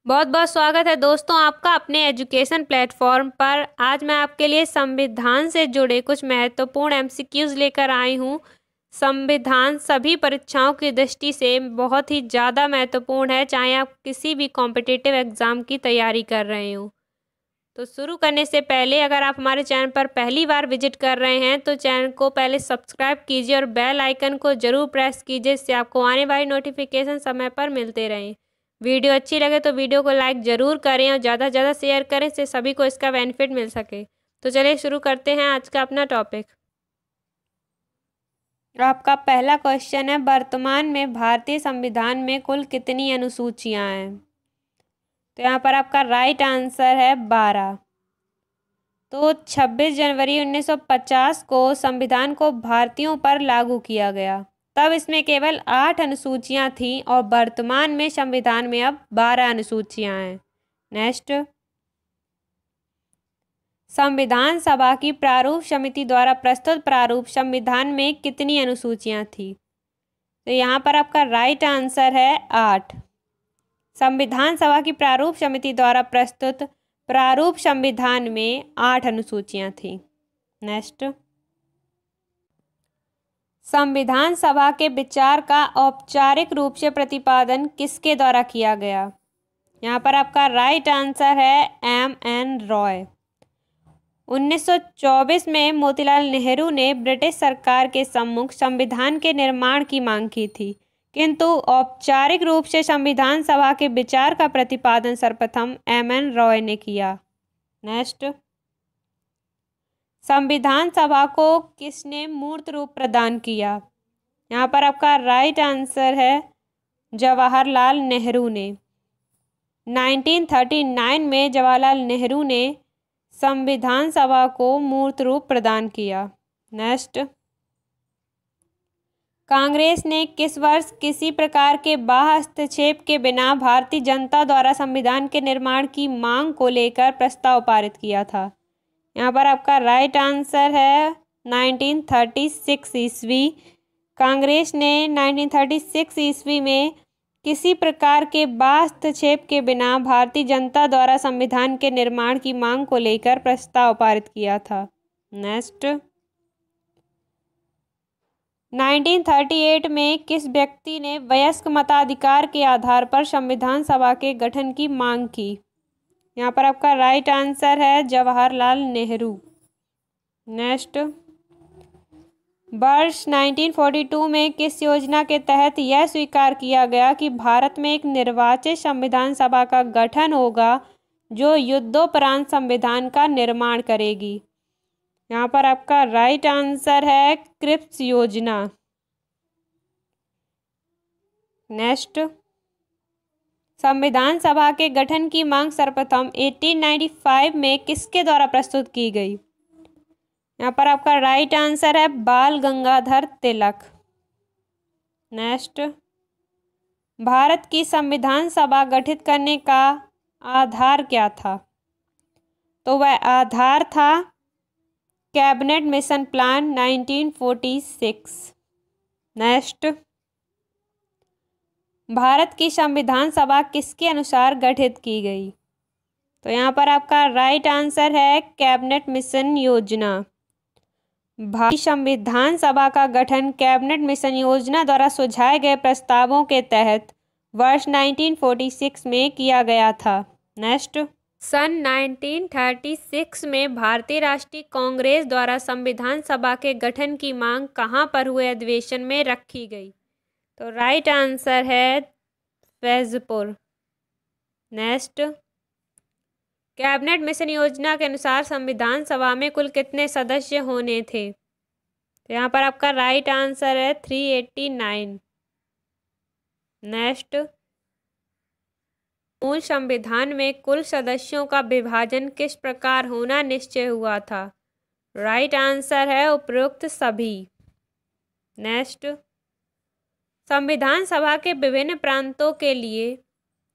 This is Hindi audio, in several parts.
बहुत बहुत स्वागत है दोस्तों आपका अपने एजुकेशन प्लेटफॉर्म पर। आज मैं आपके लिए संविधान से जुड़े कुछ महत्वपूर्ण एमसीक्यूज लेकर आई हूँ। संविधान सभी परीक्षाओं की दृष्टि से बहुत ही ज़्यादा महत्वपूर्ण है, चाहे आप किसी भी कॉम्पिटिटिव एग्ज़ाम की तैयारी कर रहे हो। तो शुरू करने से पहले अगर आप हमारे चैनल पर पहली बार विजिट कर रहे हैं तो चैनल को पहले सब्सक्राइब कीजिए और बेल आइकन को ज़रूर प्रेस कीजिए, इससे आपको आने वाली नोटिफिकेशन समय पर मिलते रहें। वीडियो अच्छी लगे तो वीडियो को लाइक ज़रूर करें और ज़्यादा से ज़्यादा शेयर करें, इससे सभी को इसका बेनिफिट मिल सके। तो चलिए शुरू करते हैं आज का अपना टॉपिक। आपका पहला क्वेश्चन है, वर्तमान में भारतीय संविधान में कुल कितनी अनुसूचियां हैं? तो यहाँ पर आपका राइट आंसर है 12। तो 26 जनवरी 1950 को संविधान को भारतीयों पर लागू किया गया। तब इसमें केवल 8 अनुसूचियां थीं और वर्तमान में संविधान में अब 12 अनुसूचियां हैं। नेक्स्ट, संविधान सभा की प्रारूप समिति द्वारा प्रस्तुत प्रारूप संविधान में कितनी अनुसूचियां थी? तो यहाँ पर आपका राइट आंसर है 8। संविधान सभा की प्रारूप समिति द्वारा प्रस्तुत प्रारूप संविधान में 8 अनुसूचियां थी। नेक्स्ट, संविधान सभा के विचार का औपचारिक रूप से प्रतिपादन किसके द्वारा किया गया? यहाँ पर आपका राइट आंसर है M.N. रॉय। 1924 में मोतीलाल नेहरू ने ब्रिटिश सरकार के सम्मुख संविधान के निर्माण की मांग की थी, किंतु औपचारिक रूप से संविधान सभा के विचार का प्रतिपादन सर्वप्रथम M.N. रॉय ने किया। नेक्स्ट, संविधान सभा को किसने मूर्त रूप प्रदान किया? यहाँ पर आपका राइट आंसर है जवाहरलाल नेहरू ने। 1939 में जवाहरलाल नेहरू ने संविधान सभा को मूर्त रूप प्रदान किया। नेक्स्ट, कांग्रेस ने किस वर्ष किसी प्रकार के बाह्य हस्तक्षेप के बिना भारतीय जनता द्वारा संविधान के निर्माण की मांग को लेकर प्रस्ताव पारित किया था? यहाँ पर आपका राइट आंसर है 1936 ईस्वी। कांग्रेस ने 1936 ईस्वी में किसी प्रकार के बाह्य हस्तक्षेप के बिना भारतीय जनता द्वारा संविधान के निर्माण की मांग को लेकर प्रस्ताव पारित किया था। नेक्स्ट, 1938 में किस व्यक्ति ने वयस्क मताधिकार के आधार पर संविधान सभा के गठन की मांग की? यहाँ पर आपका राइट आंसर है जवाहरलाल नेहरू। नेक्स्ट, वर्ष 1942 में किस योजना के तहत यह स्वीकार किया गया कि भारत में एक निर्वाचित संविधान सभा का गठन होगा जो युद्धोपरांत संविधान का निर्माण करेगी? यहाँ पर आपका राइट आंसर है क्रिप्स योजना। नेक्स्ट, संविधान सभा के गठन की मांग सर्वप्रथम 1895 में किसके द्वारा प्रस्तुत की गई? यहाँ पर आपका राइट आंसर है बाल गंगाधर तिलक। नेक्स्ट, भारत की संविधान सभा गठित करने का आधार क्या था? तो वह आधार था cabinet mission plan 1946। Next, Bharat की संविधान सभा किसके अनुसार गठित की गई? तो यहाँ पर आपका राइट आंसर है कैबिनेट मिशन योजना। भारतीय संविधान सभा का गठन कैबिनेट मिशन योजना द्वारा सुझाए गए प्रस्तावों के तहत वर्ष 1946 में किया गया था। नेक्स्ट, सन 1936 में भारतीय राष्ट्रीय कांग्रेस द्वारा संविधान सभा के गठन की मांग कहाँ पर हुए अधिवेशन में रखी गई? तो राइट आंसर है फैजपुर। नेक्स्ट, कैबिनेट मिशन योजना के अनुसार संविधान सभा में कुल कितने सदस्य होने थे? तो यहाँ पर आपका राइट आंसर है 389। नेक्स्ट, मूल संविधान में कुल सदस्यों का विभाजन किस प्रकार होना निश्चय हुआ था? राइट आंसर है उपरोक्त सभी। नेक्स्ट, संविधान सभा के विभिन्न प्रांतों के लिए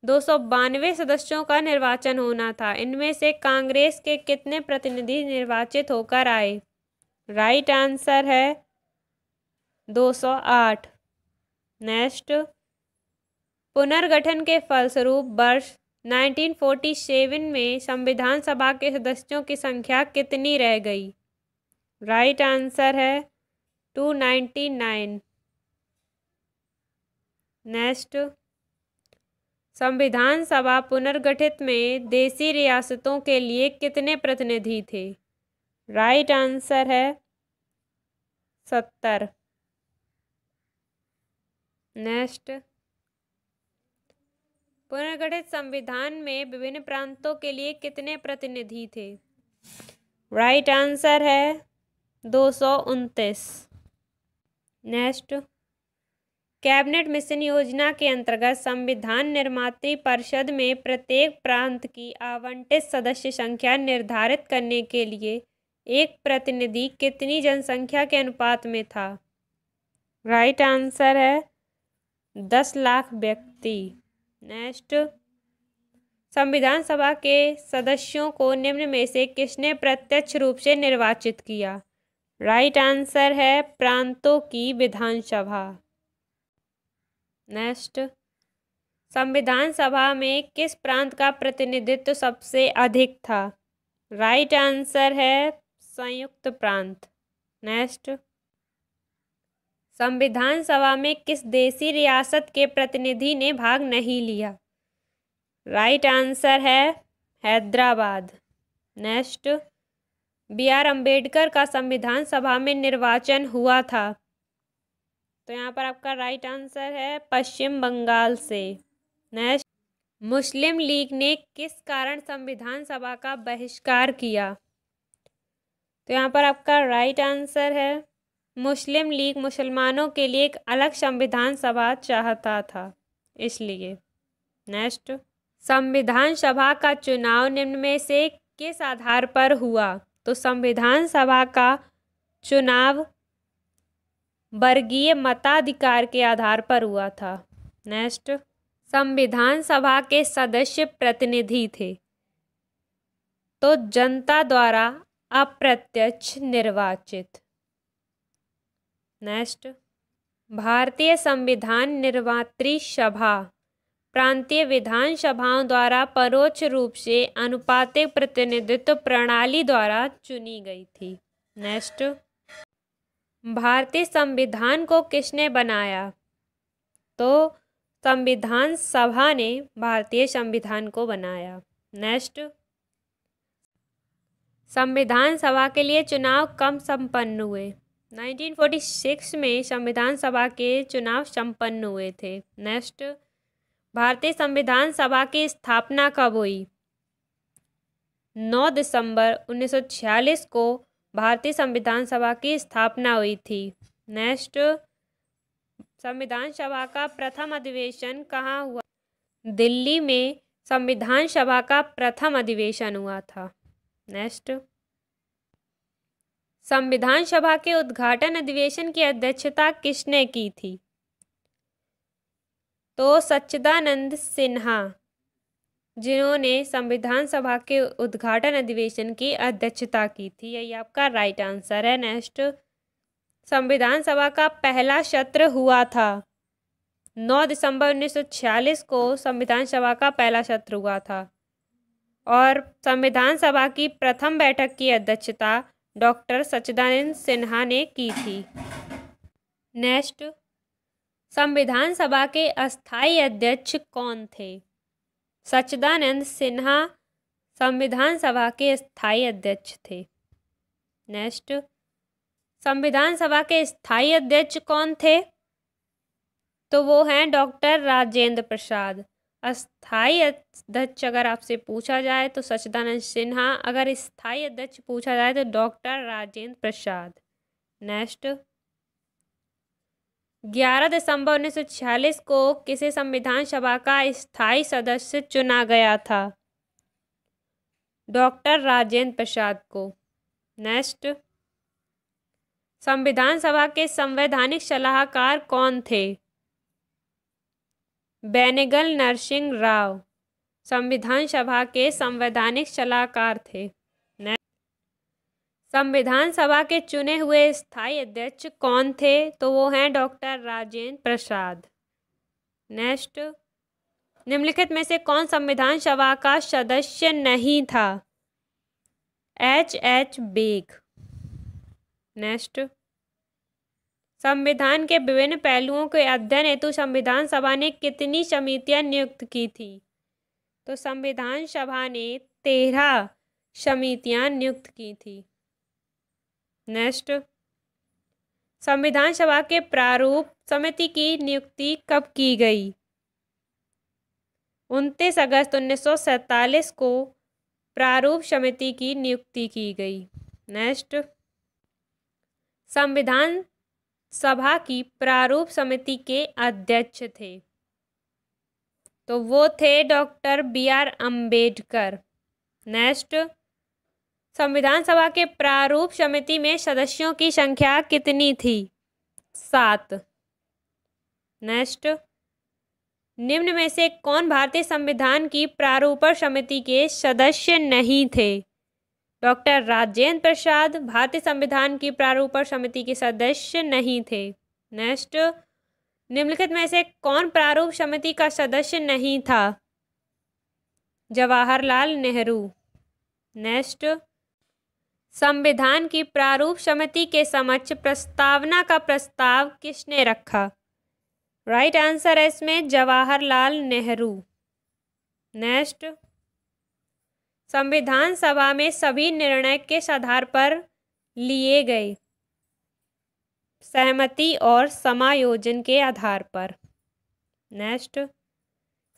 292 सदस्यों का निर्वाचन होना था। इनमें से कांग्रेस के कितने प्रतिनिधि निर्वाचित होकर आए? राइट आंसर है 208। नेक्स्ट, पुनर्गठन के फलस्वरूप वर्ष 1947 में संविधान सभा के सदस्यों की संख्या कितनी रह गई? राइट आंसर है 299। नेक्स्ट, संविधान सभा पुनर्गठित में देशी रियासतों के लिए कितने प्रतिनिधि थे? राइट आंसर है 70। नेक्स्ट, पुनर्गठित संविधान में विभिन्न प्रांतों के लिए कितने प्रतिनिधि थे? राइट आंसर है 229। नेक्स्ट, कैबिनेट मिशन योजना के अंतर्गत संविधान निर्मात्री परिषद में प्रत्येक प्रांत की आवंटित सदस्य संख्या निर्धारित करने के लिए एक प्रतिनिधि कितनी जनसंख्या के अनुपात में था? राइट आंसर है 10 लाख व्यक्ति। नेक्स्ट, संविधान सभा के सदस्यों को निम्न में से किसने प्रत्यक्ष रूप से निर्वाचित किया? राइट आंसर है प्रांतों की विधानसभा। नेक्स्ट, संविधान सभा में किस प्रांत का प्रतिनिधित्व सबसे अधिक था? राइट आंसर है संयुक्त प्रांत। नेक्स्ट, संविधान सभा में किस देशी रियासत के प्रतिनिधि ने भाग नहीं लिया? राइट आंसर है हैदराबाद। नेक्स्ट, BR अम्बेडकर का संविधान सभा में निर्वाचन हुआ था, तो यहाँ पर आपका राइट आंसर है पश्चिम बंगाल से। नेक्स्ट, मुस्लिम लीग ने किस कारण संविधान सभा का बहिष्कार किया? तो यहाँ पर आपका राइट आंसर है मुस्लिम लीग मुसलमानों के लिए एक अलग संविधान सभा चाहता था, इसलिए। नेक्स्ट, संविधान सभा का चुनाव निम्न में से किस आधार पर हुआ? तो संविधान सभा का चुनाव वर्गीय मताधिकार के आधार पर हुआ था। नेक्स्ट, संविधान सभा के सदस्य प्रतिनिधि थे, तो जनता द्वारा अप्रत्यक्ष निर्वाचित। नेक्स्ट, भारतीय संविधान निर्मात्री सभा प्रांतीय विधानसभाओं द्वारा परोक्ष रूप से अनुपातिक प्रतिनिधित्व प्रणाली द्वारा चुनी गई थी। नेक्स्ट, भारतीय संविधान को किसने बनाया? तो संविधान सभा ने भारतीय संविधान को बनाया। नेक्स्ट, संविधान सभा के लिए चुनाव कब संपन्न हुए? 1946 में संविधान सभा के चुनाव संपन्न हुए थे। नेक्स्ट, भारतीय संविधान सभा की स्थापना कब हुई? 9 दिसंबर 1946 को भारतीय संविधान सभा की स्थापना हुई थी। नेक्स्ट, संविधान सभा का प्रथम अधिवेशन कहाँ हुआ? दिल्ली में संविधान सभा का प्रथम अधिवेशन हुआ था। नेक्स्ट, संविधान सभा के उद्घाटन अधिवेशन की अध्यक्षता किसने की थी? तो सच्चिदानंद सिन्हा, जिन्होंने संविधान सभा के उद्घाटन अधिवेशन की अध्यक्षता की थी। यही आपका राइट आंसर है। नेक्स्ट, संविधान सभा का पहला सत्र हुआ था 9 दिसंबर 1946 को संविधान सभा का पहला सत्र हुआ था, और संविधान सभा की प्रथम बैठक की अध्यक्षता डॉक्टर सच्चिदानंद सिन्हा ने की थी। नेक्स्ट, संविधान सभा के अस्थायी अध्यक्ष कौन थे? सच्चिदानंद सिन्हा संविधान सभा के स्थायी अध्यक्ष थे। नेक्स्ट, संविधान सभा के स्थायी अध्यक्ष कौन थे? तो वो हैं डॉक्टर राजेंद्र प्रसाद। अस्थायी अध्यक्ष अगर आपसे पूछा जाए तो सच्चिदानंद सिन्हा, अगर स्थायी अध्यक्ष पूछा जाए तो डॉक्टर राजेंद्र प्रसाद। नेक्स्ट, 11 दिसंबर 1946 को किसे संविधान सभा का स्थायी सदस्य चुना गया था? डॉक्टर राजेंद्र प्रसाद को। नेक्स्ट, संविधान सभा के संवैधानिक सलाहकार कौन थे? बेनेगल नरसिंह राव संविधान सभा के संवैधानिक सलाहकार थे। संविधान सभा के चुने हुए स्थायी अध्यक्ष कौन थे? तो वो हैं डॉक्टर राजेंद्र प्रसाद। नेक्स्ट, निम्नलिखित में से कौन संविधान सभा का सदस्य नहीं था? H. बेग। नेक्स्ट, संविधान के विभिन्न पहलुओं के अध्ययन हेतु संविधान सभा ने कितनी समितियां नियुक्त की थी? तो संविधान सभा ने 13 समितियां नियुक्त की थी। नेक्स्ट, संविधान सभा के प्रारूप समिति की नियुक्ति कब की गई? 29 अगस्त 1947 को प्रारूप समिति की नियुक्ति की गई। नेक्स्ट, संविधान सभा की प्रारूप समिति के अध्यक्ष थे, तो वो थे डॉक्टर B.R. अम्बेडकर। नेक्स्ट, संविधान सभा के प्रारूप समिति में सदस्यों की संख्या कितनी थी? 7। नेक्स्ट, निम्न में से कौन भारतीय संविधान की प्रारूपण समिति के सदस्य नहीं थे? डॉक्टर राजेंद्र प्रसाद भारतीय संविधान की प्रारूपण समिति के सदस्य नहीं थे। नेक्स्ट, निम्नलिखित में से कौन प्रारूप समिति का सदस्य नहीं था? जवाहरलाल नेहरू। नेक्स्ट, संविधान की प्रारूप समिति के समक्ष प्रस्तावना का प्रस्ताव किसने रखा? राइट आंसर है इसमें जवाहरलाल नेहरू। नेक्स्ट, संविधान सभा में सभी निर्णय किस आधार पर लिए गए? सहमति और समायोजन के आधार पर। नेक्स्ट,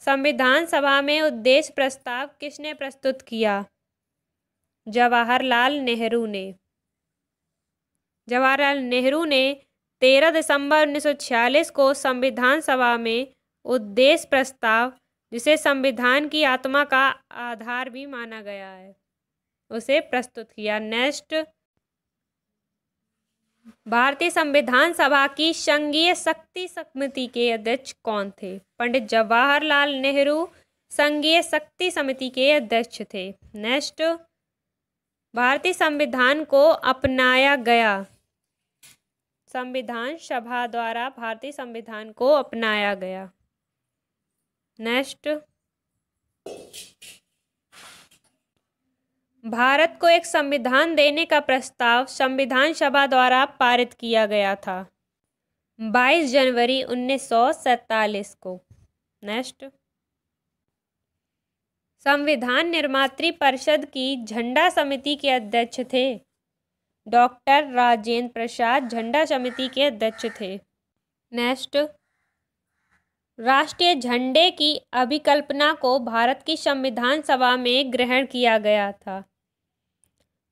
संविधान सभा में उद्देश्य प्रस्ताव किसने प्रस्तुत किया? जवाहरलाल नेहरू ने। जवाहरलाल नेहरू ने 13 दिसंबर 1946 को संविधान सभा में उद्देश्य प्रस्ताव, जिसे संविधान की आत्मा का आधार भी माना गया है, उसे प्रस्तुत किया। नेक्स्ट, भारतीय संविधान सभा की संघीय शक्ति समिति के अध्यक्ष कौन थे? पंडित जवाहरलाल नेहरू संघीय शक्ति समिति के अध्यक्ष थे। नेक्स्ट, भारतीय संविधान को अपनाया गया। संविधान सभा द्वारा भारतीय संविधान को अपनाया गया। नेक्स्ट, भारत को एक संविधान देने का प्रस्ताव संविधान सभा द्वारा पारित किया गया था 22 जनवरी 1947 को। नेक्स्ट, संविधान निर्मात्री परिषद की झंडा समिति के अध्यक्ष थे। डॉक्टर राजेंद्र प्रसाद झंडा समिति के अध्यक्ष थे। नेक्स्ट, राष्ट्रीय झंडे की अभिकल्पना को भारत की संविधान सभा में ग्रहण किया गया था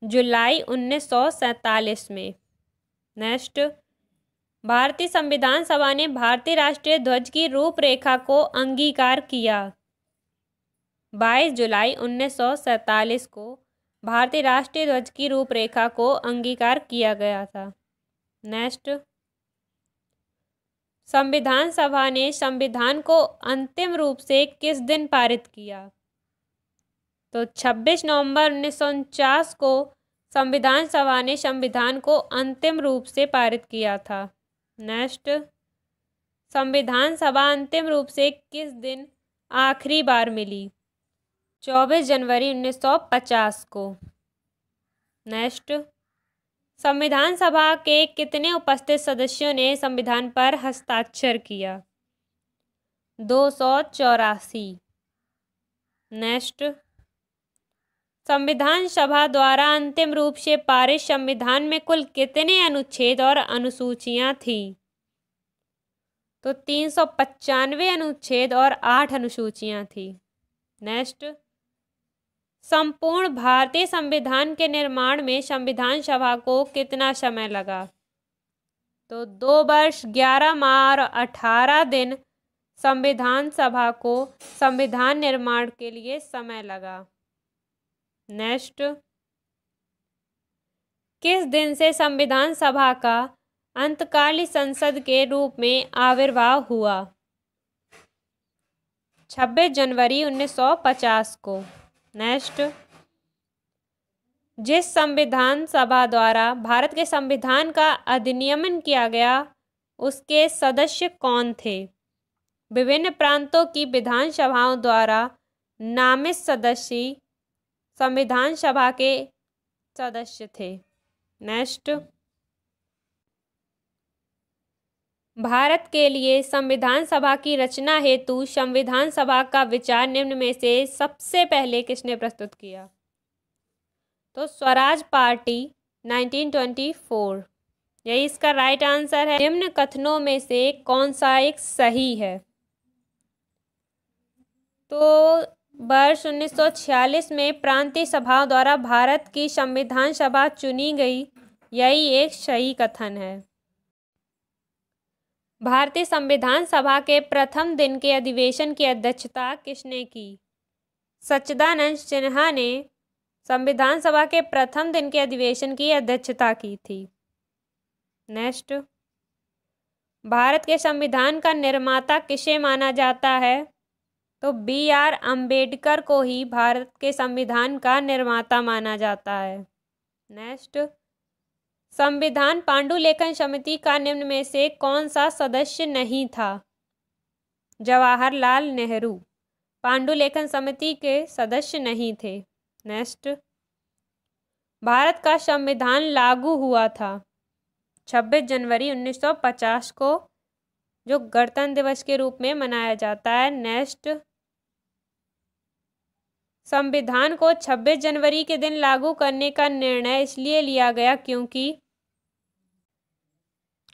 जुलाई 1947 में। नेक्स्ट, भारतीय संविधान सभा ने भारतीय राष्ट्रीय ध्वज की रूपरेखा को अंगीकार किया 22 जुलाई 1947 को भारतीय राष्ट्रीय ध्वज की रूपरेखा को अंगीकार किया गया था। नेक्स्ट, संविधान सभा ने संविधान को अंतिम रूप से किस दिन पारित किया? तो 26 नवंबर 1949 को संविधान सभा ने संविधान को अंतिम रूप से पारित किया था। नेक्स्ट, संविधान सभा अंतिम रूप से किस दिन आखिरी बार मिली? 24 जनवरी 1950 को। नेक्स्ट, संविधान सभा के कितने उपस्थित सदस्यों ने संविधान पर हस्ताक्षर किया? 284। नेक्स्ट, संविधान सभा द्वारा अंतिम रूप से पारित संविधान में कुल कितने अनुच्छेद और अनुसूचियां थीं? तो 395 अनुच्छेद और 8 अनुसूचियां थीं। नेक्स्ट, संपूर्ण भारतीय संविधान के निर्माण में संविधान सभा को कितना समय लगा? तो 2 वर्ष 11 माह और 18 दिन संविधान सभा को संविधान निर्माण के लिए समय लगा। नेक्स्ट, किस दिन से संविधान सभा का अंतकालीन संसद के रूप में आविर्भाव हुआ? 26 जनवरी 1950 को। नेक्स्ट, जिस संविधान सभा द्वारा भारत के संविधान का अधिनियमन किया गया उसके सदस्य कौन थे? विभिन्न प्रांतों की विधानसभाओं द्वारा नामित सदस्य संविधान सभा के सदस्य थे। नेक्स्ट, भारत के लिए संविधान सभा की रचना हेतु संविधान सभा का विचार निम्न में से सबसे पहले किसने प्रस्तुत किया? तो स्वराज पार्टी 1924, यही इसका राइट आंसर है। निम्न कथनों में से कौन सा एक सही है? तो वर्ष 1946 में प्रांतीय सभाओं द्वारा भारत की संविधान सभा चुनी गई, यही एक सही कथन है। भारतीय संविधान सभा के प्रथम दिन के अधिवेशन की अध्यक्षता किसने की? सच्चिदानंद सिन्हा ने संविधान सभा के प्रथम दिन के अधिवेशन की अध्यक्षता की थी। नेक्स्ट, भारत के संविधान का निर्माता किसे माना जाता है? तो BR अम्बेडकर को ही भारत के संविधान का निर्माता माना जाता है। नेक्स्ट, संविधान पांडुलेखन समिति का निम्न में से कौन सा सदस्य नहीं था? जवाहरलाल नेहरू पांडुलेखन समिति के सदस्य नहीं थे। नेक्स्ट, भारत का संविधान लागू हुआ था 26 जनवरी 1950 को, जो गणतंत्र दिवस के रूप में मनाया जाता है। नेक्स्ट, संविधान को 26 जनवरी के दिन लागू करने का निर्णय इसलिए लिया गया क्योंकि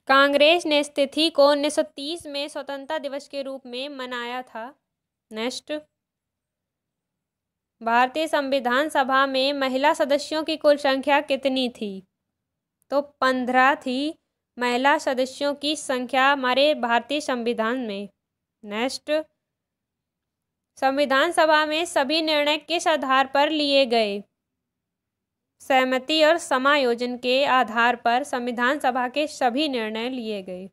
कांग्रेस ने इस तिथि को 1930 में स्वतंत्रता दिवस के रूप में मनाया था। नेक्स्ट, भारतीय संविधान सभा में महिला सदस्यों की कुल संख्या कितनी थी? तो 15 थी महिला सदस्यों की संख्या हमारे भारतीय संविधान में। नेक्स्ट, संविधान सभा में सभी निर्णय किस आधार पर लिए गए? सहमति और समायोजन के आधार पर संविधान सभा के सभी निर्णय लिए गए।